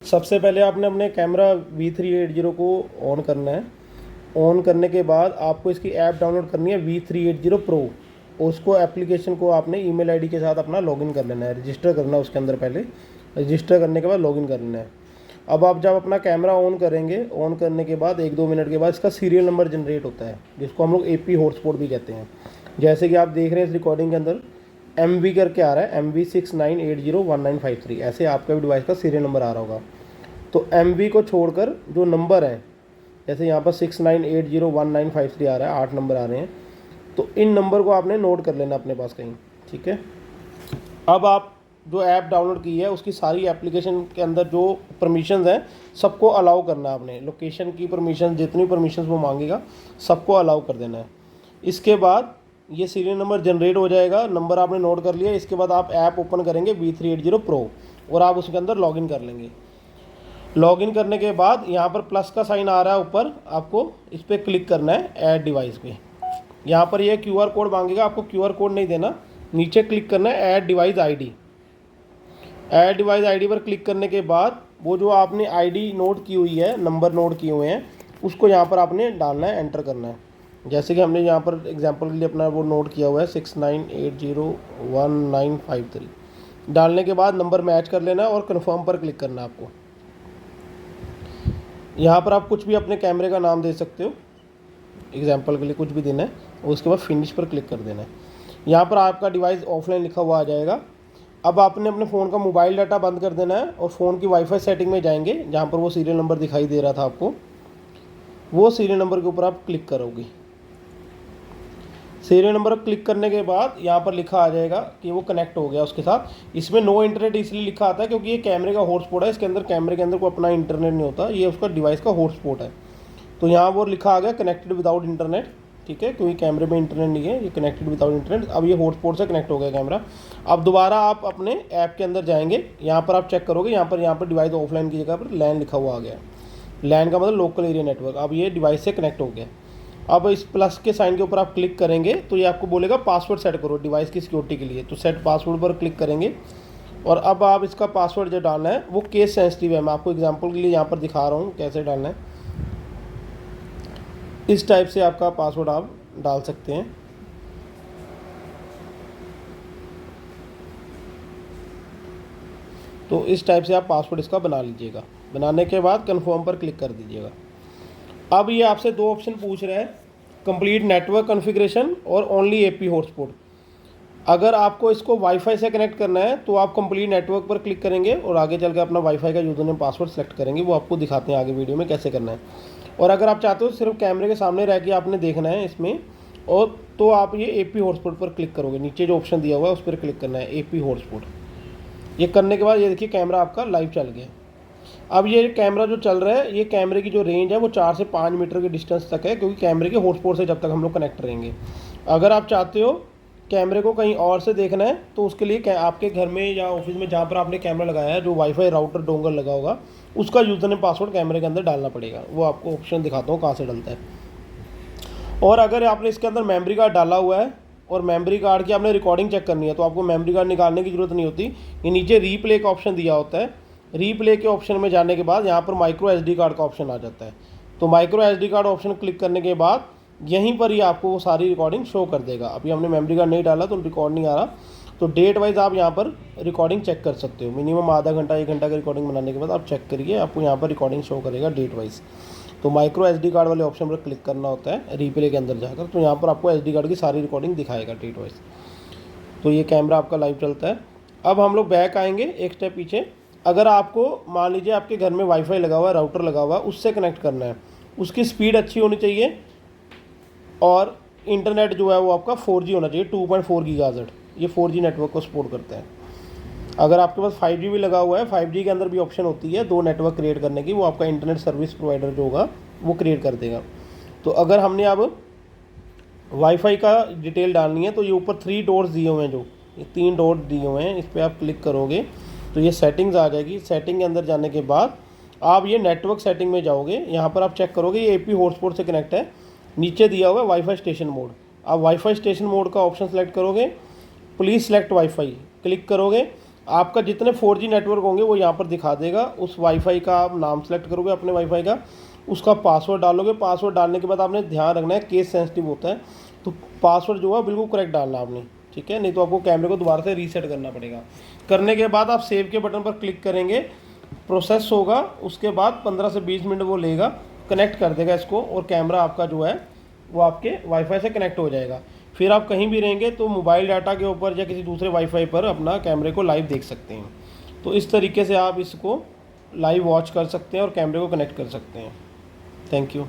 सबसे पहले आपने अपने कैमरा V380 को ऑन करना है। ऑन करने के बाद आपको इसकी ऐप डाउनलोड करनी है V380 Pro। उसको एप्लीकेशन को आपने ईमेल आईडी के साथ अपना लॉगिन कर लेना है, रजिस्टर करना है उसके अंदर। पहले रजिस्टर करने के बाद लॉगिन कर लेना है। अब आप जब अपना कैमरा ऑन करेंगे, ऑन करने के बाद 1-2 मिनट के बाद इसका सीरियल नंबर जनरेट होता है, जिसको हम लोग AP हॉटस्पॉट भी कहते हैं। जैसे कि आप देख रहे हैं इस रिकॉर्डिंग के अंदर MV करके आ रहा है, MV69801953। ऐसे आपका भी डिवाइस का सीरियल नंबर आ रहा होगा। तो MV को छोड़कर जो नंबर है, जैसे यहाँ पर 69801953 आ रहा है, 8 नंबर आ रहे हैं, तो इन नंबर को आपने नोट कर लेना अपने पास कहीं। ठीक है। अब आप जो ऐप डाउनलोड की है उसकी सारी एप्लीकेशन के अंदर जो परमिशंस हैं सबको अलाउ करना है आपने। लोकेशन की परमिशन, जितनी परमिशंस वो मांगेगा सबको अलाउ कर देना है। इसके बाद ये सीरियल नंबर जनरेट हो जाएगा। नंबर आपने नोट कर लिया। इसके बाद आप ऐप ओपन करेंगे V380 Pro और आप उसके अंदर लॉगिन कर लेंगे। लॉगिन करने के बाद यहाँ पर प्लस का साइन आ रहा है ऊपर, आपको इस पर क्लिक करना है ऐड डिवाइस पे। यहाँ पर ये QR कोड मांगेगा, आपको QR कोड नहीं देना, नीचे क्लिक करना है add device ID। Add device ID पर क्लिक करने के बाद वो जो आपने ID नोट की हुई है, नंबर नोट किए हुए हैं, उसको यहाँ पर आपने डालना है, एंटर करना है। जैसे कि हमने यहाँ पर एग्जांपल के लिए अपना वो नोट किया हुआ है 69801953। डालने के बाद नंबर मैच कर लेना है और कन्फर्म पर क्लिक करना है आपको। यहाँ पर आप कुछ भी अपने कैमरे का नाम दे सकते हो, एग्जांपल के लिए कुछ भी देना है, और उसके बाद फिनिश पर क्लिक कर देना है। यहाँ पर आपका डिवाइस ऑफलाइन लिखा हुआ आ जाएगा। अब आपने अपने फ़ोन का मोबाइल डाटा बंद कर देना है और फ़ोन की वाईफाई सेटिंग में जाएंगे, जहाँ पर वो सीरियल नंबर दिखाई दे रहा था आपको, वो सीरियल नंबर के ऊपर आप क्लिक करोगे। सीरियल नंबर क्लिक करने के बाद यहाँ पर लिखा आ जाएगा कि वो कनेक्ट हो गया उसके साथ। इसमें नो इंटरनेट इसलिए लिखा आता है क्योंकि ये कैमरे का हॉटस्पॉट है, इसके अंदर कैमरे के अंदर कोई अपना इंटरनेट नहीं होता, ये उसका डिवाइस का हॉटस्पॉट है। तो यहाँ वो लिखा आ गया कनेक्टेड विदाउट इंटरनेट। ठीक है, क्योंकि कैमरे में इंटरनेट नहीं है, ये कनेक्टेड विदाउट इंटरनेट। अब ये हॉटस्पॉट से कनेक्ट हो गया कैमरा। अब दोबारा आप अपने ऐप के अंदर जाएंगे, यहाँ पर आप चेक करोगे, यहाँ पर डिवाइस ऑफलाइन की जगह पर लैन लिखा हुआ आ गया। लैन का मतलब लोकल एरिया नेटवर्क। अब ये डिवाइस से कनेक्ट हो गया। अब इस प्लस के साइन के ऊपर आप क्लिक करेंगे तो ये आपको बोलेगा पासवर्ड सेट करो डिवाइस की सिक्योरिटी के लिए। तो सेट पासवर्ड पर क्लिक करेंगे और अब आप इसका पासवर्ड जो डालना है वो केस सेंसिटिव है। मैं आपको एग्जांपल के लिए यहाँ पर दिखा रहा हूँ कैसे डालना है। इस टाइप से आपका पासवर्ड आप डाल सकते हैं। तो इस टाइप से आप पासवर्ड इसका बना लीजिएगा। बनाने के बाद कन्फर्म पर क्लिक कर दीजिएगा। अब ये आपसे दो ऑप्शन पूछ रहा है, कंप्लीट नेटवर्क कॉन्फ़िगरेशन और ओनली AP हॉटस्पॉट। अगर आपको इसको वाईफाई से कनेक्ट करना है तो आप कंप्लीट नेटवर्क पर क्लिक करेंगे और आगे चल के अपना वाईफाई का यूज़र नेम पासवर्ड सेलेक्ट करेंगे। वो आपको दिखाते हैं आगे वीडियो में कैसे करना है। और अगर आप चाहते हो सिर्फ कैमरे के सामने रह के आपने देखना है इसमें, और तो आप ये AP हॉटस्पॉट पर क्लिक करोगे। नीचे जो ऑप्शन दिया हुआ है उस पर क्लिक करना है AP हॉटस्पॉट। ये करने के बाद ये देखिए कैमरा आपका लाइव चल गया। अब ये कैमरा जो चल रहा है, ये कैमरे की जो रेंज है वो 4 से 5 मीटर के डिस्टेंस तक है, क्योंकि कैमरे के हॉटस्पॉट से जब तक हम लोग कनेक्ट रहेंगे। अगर आप चाहते हो कैमरे को कहीं और से देखना है तो उसके लिए आपके घर में या ऑफिस में जहाँ पर आपने कैमरा लगाया है, जो वाईफाई राउटर डोंगल लगा होगा, उसका यूज़र नेम पासवर्ड कैमरे के अंदर डालना पड़ेगा। वो आपको ऑप्शन दिखाता हूँ कहाँ से डलता है। और अगर आपने इसके अंदर मेमोरी कार्ड डाला हुआ है और मेमोरी कार्ड की आपने रिकॉर्डिंग चेक करनी है तो आपको मेमोरी कार्ड निकालने की ज़रूरत नहीं होती। ये नीचे रीप्ले का ऑप्शन दिया होता है। रीप्ले के ऑप्शन में जाने के बाद यहाँ पर माइक्रो SD कार्ड का ऑप्शन आ जाता है। तो micro SD card option click करने के बाद यहीं पर ही आपको वो सारी रिकॉर्डिंग शो कर देगा। अभी हमने मेमोरी कार्ड नहीं डाला तो रिकॉर्ड नहीं आ रहा। तो डेट वाइज आप यहाँ पर रिकॉर्डिंग चेक कर सकते हो। मिनिमम आधा घंटा 1 घंटा की रिकॉर्डिंग बनाने के बाद आप चेक करिए, आपको यहाँ पर रिकॉर्डिंग शो करेगा डेट वाइज। तो माइक्रो SD कार्ड वाले ऑप्शन पर क्लिक करना होता है रीप्ले के अंदर जाकर। तो यहाँ पर आपको SD कार्ड की सारी रिकॉर्डिंग दिखाएगा डेट वाइज। तो ये कैमरा आपका लाइव चलता है। अब हम लोग बैक आएंगे एक स्टेप पीछे। अगर आपको मान लीजिए आपके घर में वाईफाई लगा हुआ है, राउटर लगा हुआ है, उससे कनेक्ट करना है, उसकी स्पीड अच्छी होनी चाहिए और इंटरनेट जो है वो आपका 4G होना चाहिए, 2.4 गीगाहर्ट्ज़। ये 4G नेटवर्क को सपोर्ट करता है। अगर आपके पास 5G भी लगा हुआ है, 5G के अंदर भी ऑप्शन होती है 2 नेटवर्क क्रिएट करने की, वो आपका इंटरनेट सर्विस प्रोवाइडर जो होगा वो क्रिएट कर देगा। तो अगर हमने अब वाईफाई का डिटेल डालनी है तो ये ऊपर 3 डॉट्स दिए हुए हैं, जो ये 3 डॉट दिए हुए हैं, इस पर आप क्लिक करोगे तो ये सेटिंग्स आ जाएगी। सेटिंग के अंदर जाने के बाद आप ये नेटवर्क सेटिंग में जाओगे। यहाँ पर आप चेक करोगे ये AP हॉटस्पॉट से कनेक्ट है। नीचे दिया हुआ है वाईफाई स्टेशन मोड। आप वाईफाई स्टेशन मोड का ऑप्शन सेलेक्ट करोगे, प्लीज़ सेलेक्ट वाईफाई क्लिक करोगे। आपका जितने 4G नेटवर्क होंगे वो यहाँ पर दिखा देगा। उस वाईफाई का आप नाम सेलेक्ट करोगे अपने वाईफाई का, उसका पासवर्ड डालोगे। पासवर्ड डालने के बाद आपने ध्यान रखना है, केस सेंसिटिव होता है, तो पासवर्ड जो है बिल्कुल करेक्ट डालना आपने, ठीक है, नहीं तो आपको कैमरे को दोबारा से रीसेट करना पड़ेगा। करने के बाद आप सेव के बटन पर क्लिक करेंगे, प्रोसेस होगा, उसके बाद 15 से 20 मिनट वो लेगा, कनेक्ट कर देगा इसको, और कैमरा आपका जो है वो आपके वाईफाई से कनेक्ट हो जाएगा। फिर आप कहीं भी रहेंगे तो मोबाइल डाटा के ऊपर या किसी दूसरे वाईफाई पर अपना कैमरे को लाइव देख सकते हैं। तो इस तरीके से आप इसको लाइव वॉच कर सकते हैं और कैमरे को कनेक्ट कर सकते हैं। Thank you.